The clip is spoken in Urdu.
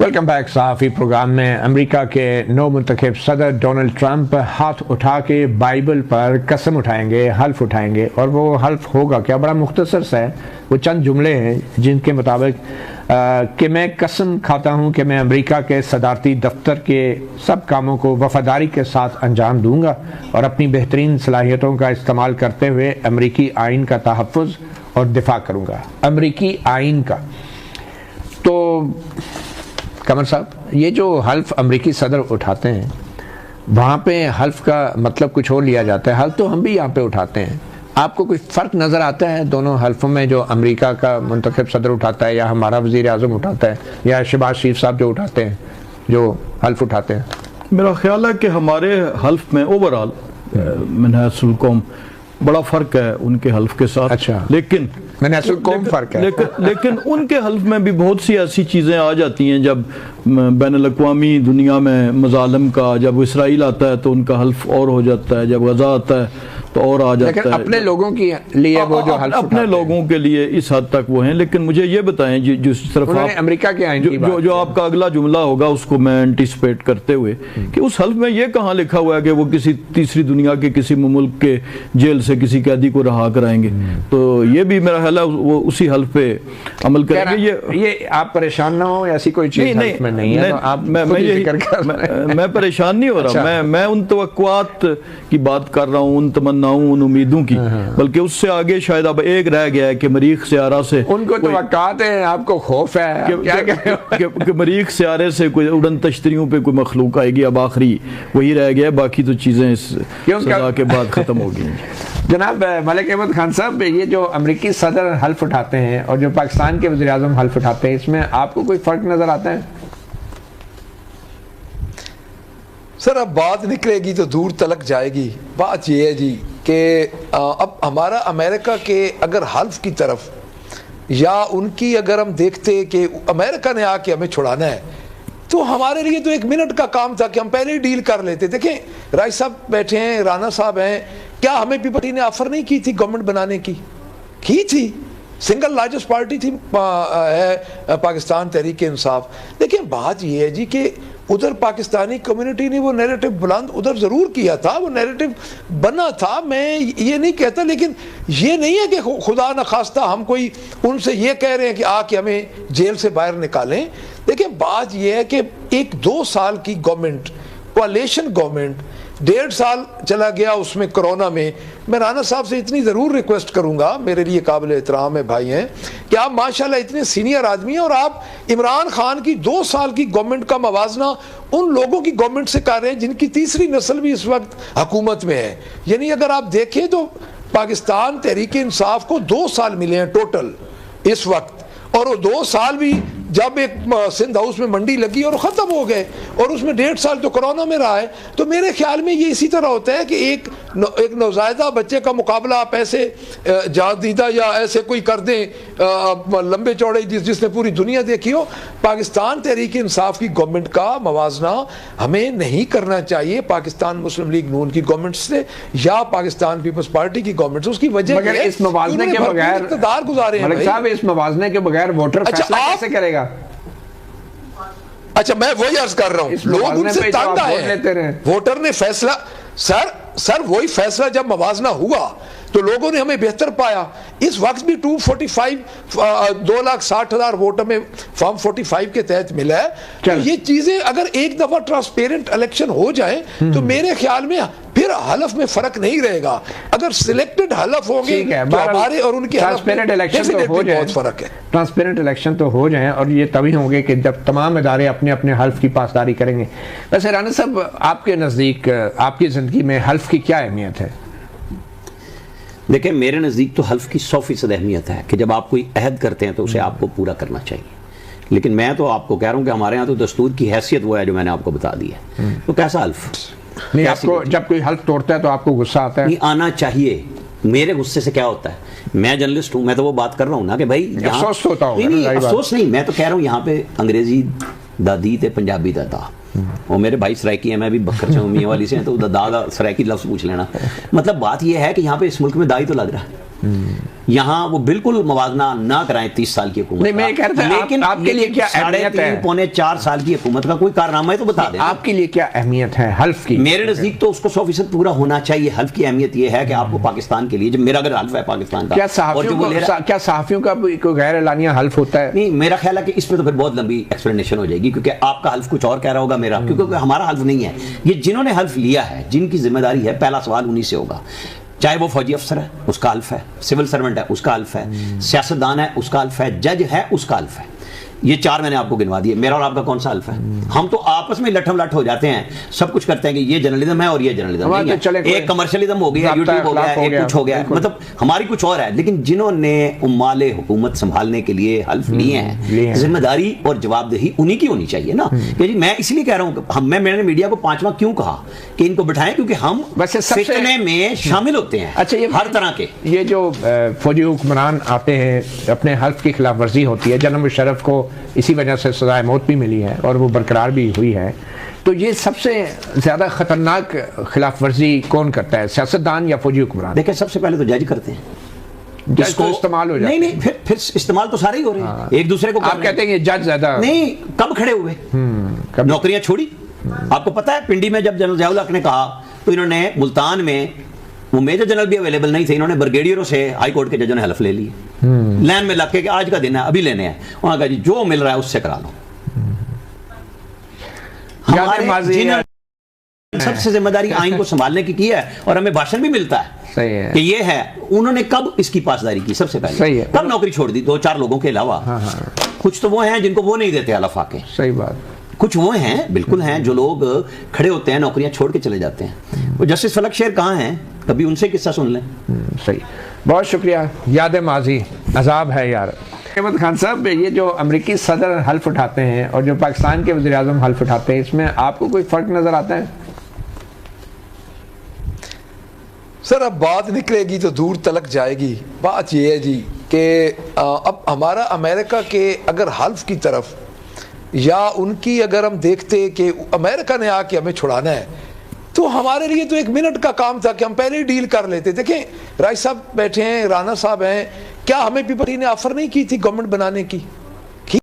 ویلکم بیک صحافی پروگرام میں امریکہ کے نو منتخب صدر ڈونلڈ ٹرمپ ہاتھ اٹھا کے بائبل پر قسم اٹھائیں گے، حلف اٹھائیں گے، اور وہ حلف ہوگا کیا؟ بڑا مختصر سا ہے، وہ چند جملے ہیں جن کے مطابق کہ میں قسم کھاتا ہوں کہ میں امریکہ کے صدارتی دفتر کے سب کاموں کو وفاداری کے ساتھ انجام دوں گا اور اپنی بہترین صلاحیتوں کا استعمال کرتے ہوئے امریکی آئین کا تحفظ اور دفاع کروں گا۔ امریکی آئین کا تو قمر صاحب، یہ جو حلف امریکی صدر اٹھاتے ہیں وہاں پہ حلف کا مطلب کچھ اور لیا جاتا ہے، حلف تو ہم بھی یہاں پہ اٹھاتے ہیں۔ آپ کو کوئی فرق نظر آتا ہے دونوں حلفوں میں، جو امریکہ کا منتخب صدر اٹھاتا ہے یا ہمارا وزیر اعظم اٹھاتا ہے یا شہباز شریف صاحب جو اٹھاتے ہیں، جو حلف اٹھاتے ہیں؟ میرا خیال ہے کہ ہمارے حلف میں اوورآل من حیث القوم بڑا فرق ہے ان کے حلف کے ساتھ۔ اچھا، لیکن من حیث القوم فرق ہے، لیکن ان کے حلف میں بھی بہت سی ایسی چیزیں آ جاتی ہیں، جب بین الاقوامی دنیا میں مظالم کا، جب اسرائیل آتا ہے تو ان کا حلف اور ہو جاتا ہے، جب غزہ آتا ہے تو اور آ جاتا ہے۔ لیکن اپنے لوگوں کے لیے وہ جو حلف اپنے لوگوں کے لیے اس حد تک وہ ہیں۔ لیکن مجھے یہ بتائیں جس طرف امریکہ کے آئین کی بات، جو آپ کا اگلا جملہ ہوگا اس کو میں انٹیسپیٹ کرتے ہوئے کہ اس حلف میں یہ کہاں لکھا ہوا ہے کہ وہ کسی تیسری دنیا کے کسی ملک کے جیل سے کسی قیدی کو رہا کرائیں گے؟ تو یہ بھی میرا خیال ہے وہ اسی حلف پہ عمل کریں گے۔ یہ آپ پریشان نہ ہو، ایسی کوئی چیز حلف میں نہیں ہے، میں پریشان نہیں ہو رہا، میں ان توقعات کی بات کر رہا ہوں، ان تمناؤں، ان امیدوں کی، بلکہ اس سے آگے شاید اب ایک رہ گیا ہے کہ مریخ سیارہ سے ان کو توقعات ہیں، آپ کو خوف ہے کہ مریخ سیارے سے کوئی اڑن تشتریوں پہ کوئی مخلوق آئے گی۔ اب آخری وہی رہ گیا ہے، باقی تو چیزیں اس سزا کے بعد ختم ہو گئی۔ جناب ملک احمد خان صاحب، یہ جو امریکی صدر حلف اٹھاتے ہیں اور جو پاکستان کے وزیر اعظم حلف اٹھاتے ہیں، اس میں آپ کو کوئی فرق نظر آتا ہے؟ سر اب بات نکلے گی تو دور تلک جائے گی۔ بات یہ ہے جی کہ اب ہمارا امریکہ کے اگر حلف کی طرف یا ان کی اگر ہم دیکھتے کہ امریکہ نے آ کے ہمیں چھڑانا ہے تو ہمارے لیے تو ایک منٹ کا کام تھا کہ ہم پہلے ہی ڈیل کر لیتے۔ دیکھیں رائس صاحب بیٹھے ہیں، رانا صاحب ہیں، کیا ہمیں پیپل نے آفر نہیں کی تھی گورنمنٹ بنانے کی تھی؟ سنگل لارجسٹ پارٹی تھی پاکستان تحریک انصاف۔ لیکن بات یہ ہے جی کہ ادھر پاکستانی کمیونٹی نے وہ نیریٹو بلند ادھر ضرور کیا تھا، وہ نیریٹو بنا تھا، میں یہ نہیں کہتا، لیکن یہ نہیں ہے کہ خدا نخواستہ ہم کوئی ان سے یہ کہہ رہے ہیں کہ آ کے ہمیں جیل سے باہر نکالیں۔ دیکھیں بات یہ ہے کہ ایک 2 سال کی گورنمنٹ، کولیشن گورنمنٹ، 1.5 سال چلا گیا اس میں کرونا میں۔ میں رانا صاحب سے اتنی ضرور ریکویسٹ کروں گا، میرے لیے قابل احترام ہے، بھائی ہیں، کہ آپ ماشاءاللہ اتنے سینئر آدمی ہیں اور آپ عمران خان کی 2 سال کی گورنمنٹ کا موازنہ ان لوگوں کی گورنمنٹ سے کر رہے ہیں جن کی تیسری نسل بھی اس وقت حکومت میں ہے۔ یعنی اگر آپ دیکھیں تو پاکستان تحریک انصاف کو 2 سال ملے ہیں ٹوٹل اس وقت، اور وہ 2 سال بھی جب ایک سندھ ہاؤس میں منڈی لگی اور ختم ہو گئے، اور اس میں 1.5 سال تو کرونا میں رہا ہے۔ تو میرے خیال میں یہ اسی طرح ہوتا ہے کہ ایک نوزائیدہ بچے کا مقابلہ آپ ایسے جان دیدہ یا ایسے کوئی کر دیں لمبے چوڑے جس نے پوری دنیا دیکھی ہو۔ پاکستان تحریک انصاف کی گورنمنٹ کا موازنہ ہمیں نہیں کرنا چاہیے پاکستان مسلم لیگ نون کی گورنمنٹ سے یا پاکستان پیپلز پارٹی کی گورنمنٹ سے۔ اس کی وجہ مگر اس موازنے کے بغیر اقتدار گزارے ہیں ملک صاحب، اس موازنے کے بغیر ووٹر فیصلہ کیسے کرے گا؟ اچھا میں وہی عرض کر رہا ہوں، لوگ ان سے تنگ آئے ہیں، ووٹر نے فیصلہ، سر وہی فیصلہ جب موازنہ ہوا تو لوگوں نے ہمیں بہتر پایا۔ اس وقت بھی 2,60,000 ووٹ ہمیں فارم 45 کے تحت ملا ہے۔ تو یہ چیزیں اگر ایک دفعہ ٹرانسپیرنٹ الیکشن ہو جائیں تو میرے خیال میں پھر حلف میں فرق نہیں رہے گا۔ اگر سلیکٹڈ حلف ہوں گے تو ہمارے اور ان کے ٹرانسپیرنٹ الیکشن تو ہو جائیں، بہت فرق ہے۔ ٹرانسپیرنٹ الیکشن تو ہو جائیں، اور یہ تبھی ہوں گے کہ جب تمام ادارے اپنے اپنے حلف کی پاسداری کریں گے۔ ویسے رانا صاحب، آپ کے نزدیک آپ کی زندگی میں حلف کی کیا اہمیت ہے؟ دیکھیں میرے نزدیک تو حلف کی 100% اہمیت ہے کہ جب آپ کوئی عہد کرتے ہیں تو اسے آپ کو پورا کرنا چاہیے۔ لیکن میں تو آپ کو کہہ رہا ہوں کہ ہمارے ہاں تو دستور کی حیثیت وہ ہے جو میں نے آپ کو بتا دی ہے۔ تو کیسا حلف؟ نہیں، آپ کو جب کوئی حلف توڑتا ہے تو آپ کو غصہ آتا ہے؟ نہیں آنا چاہیے۔ میرے غصے سے کیا ہوتا ہے؟ میں جرنلسٹ ہوں، میں تو وہ بات کر رہا ہوں نا کہ بھائی افسوس ہوتا ہوگا۔ نہیں افسوس نہیں، میں تو کہہ رہا ہوں یہاں پہ انگریزی دادی تے پنجابی دادا، اور میرے بھائی سرائکی ہیں، میں بھی بکر سے میاں والی سے ہیں، تو دادا سرائکی لفظ پوچھ لینا۔ مطلب بات یہ ہے کہ یہاں پہ اس ملک میں دائی تو لگ رہا ہے، یہاں وہ بالکل موازنہ نہ کرائیں 30 سال کی حکومت نہیں، میں یہ کہہ رہا تھا لیکن آپ کے لیے کیا اہمیت ہے؟ 3.5-4 سال کی حکومت کا کوئی کارنامہ ہے تو بتا دیں. آپ کے لیے کیا اہمیت ہے حلف کی؟ میرے نزدیک تو اس کو 100% پورا ہونا چاہیے. حلف کی اہمیت یہ ہے کہ آپ کو پاکستان کے لیے جب میرا اگر حلف ہے پاکستان کا، کیا صحافیوں کا کوئی غیر اعلانیہ حلف ہوتا ہے؟ نہیں، میرا خیال ہے کہ اس پہ تو پھر بہت لمبی ایکسپلینیشن ہو جائے گی، کیونکہ آپ کا حلف کچھ اور کہہ رہا ہوگا میرا، کیونکہ ہمارا حلف نہیں ہے. یہ جنہوں نے حلف لیا ہے، جن کی ذمہ داری ہے، پہلا سوال انہی سے ہوگا. چاہے وہ فوجی افسر ہے اس کا حلف ہے، سول سرونٹ ہے اس کا حلف ہے، سیاستدان ہے اس کا حلف ہے، جج ہے اس کا حلف ہے. یہ 4 میں نے آپ کو گنوا دیے. میرا اور آپ کا کون سا حلف ہے؟ ہم تو آپس میں لٹھم لٹ ہو جاتے ہیں، سب کچھ کرتے ہیں کہ یہ جرنلزم ہے اور یہ جرنلزم نہیں ہے. ایک کمرشلزم ہو گیا، یوٹیوب ہو گیا، ایک کچھ ہو گیا، مطلب ہماری کچھ اور ہے. لیکن جنہوں نے عمال حکومت سنبھالنے کے لیے حلف لیے ہیں، ذمہ داری اور جواب دہی انہی کی ہونی چاہیے نا. کہ جی میں اس لیے کہہ رہا ہوں کہ میں نے میڈیا کو 5واں کیوں کہا کہ ان کو بٹھائیں، کیونکہ ہم فتنے میں شامل ہوتے ہیں. اچھا، یہ ہر طرح کے یہ جو فوجی حکمران آتے ہیں، اپنے حلف کی خلاف ورزی ہوتی ہے. جنرل مشرف کو اسی وجہ سے سزائے موت بھی ملی ہے اور وہ برقرار بھی ہوئی ہے. تو یہ سب سے زیادہ خطرناک خلاف ورزی کون کرتا ہے، سیاستدان یا فوجی حکمران؟ دیکھیں، سب سے پہلے تو جج کرتے ہیں. جج کو استعمال ہو جاتا ہے. نہیں، پھر استعمال تو سارے ہی ہو رہے ہیں، ایک دوسرے کو. آپ کہتے ہیں کہ جج زیادہ نہیں، کب کھڑے ہوئے، نوکریاں چھوڑی. آپ کو پتا ہے پنڈی میں جب جنرل ضیاء الحق نے کہا تو انہوں نے ملتان میں وہ میجر جنرل بھی اویلیبل نہیں تھے، انہوں نے بریگیڈیئروں سے ہائی کورٹ کے ججوں نے حلف لے لی، لین میں لگ کے کہ آج کا دن ہے ابھی لینے ہیں. انہوں نے کہا جی جو مل رہا ہے اس سے کرا لو. سب سے ذمہ داری آئین کو سنبھالنے کی ہے اور ہمیں بھاشن بھی ملتا ہے کہ یہ ہے. انہوں نے کب اس کی پاسداری کی؟ سب سے پہلے کب نوکری چھوڑ دی؟ 2-4 لوگوں کے علاوہ. کچھ تو وہ ہیں جن کو وہ نہیں دیتے حلف آ کے. صحیح بات. کچھ وہ ہیں بالکل ہیں جو لوگ کھڑے ہوتے ہیں، نوکریاں چھوڑ کے چلے جاتے ہیں. وہ جسٹس فلک شیر کہاں ہیں؟ کبھی ان سے قصہ سن لیں. صحیح، بہت شکریہ. یاد ماضی عذاب ہے یار. احمد خان صاحب، یہ جو امریکی صدر حلف اٹھاتے ہیں اور جو پاکستان کے وزیر اعظم حلف اٹھاتے ہیں، اس میں آپ کو کوئی فرق نظر آتا ہے؟ سر اب بات نکلے گی تو دور تلک جائے گی. بات یہ ہے جی کہ اب ہمارا امریکہ کے اگر حلف کی طرف یا ان کی اگر ہم دیکھتے کہ امریکہ نے آ کے ہمیں چھڑانا ہے تو ہمارے لیے تو 1 منٹ کا کام تھا کہ ہم پہلے ہی ڈیل کر لیتے. دیکھیں رائے صاحب بیٹھے ہیں، رانا صاحب ہیں، کیا ہمیں پیپل نے آفر نہیں کی تھی گورنمنٹ بنانے کی؟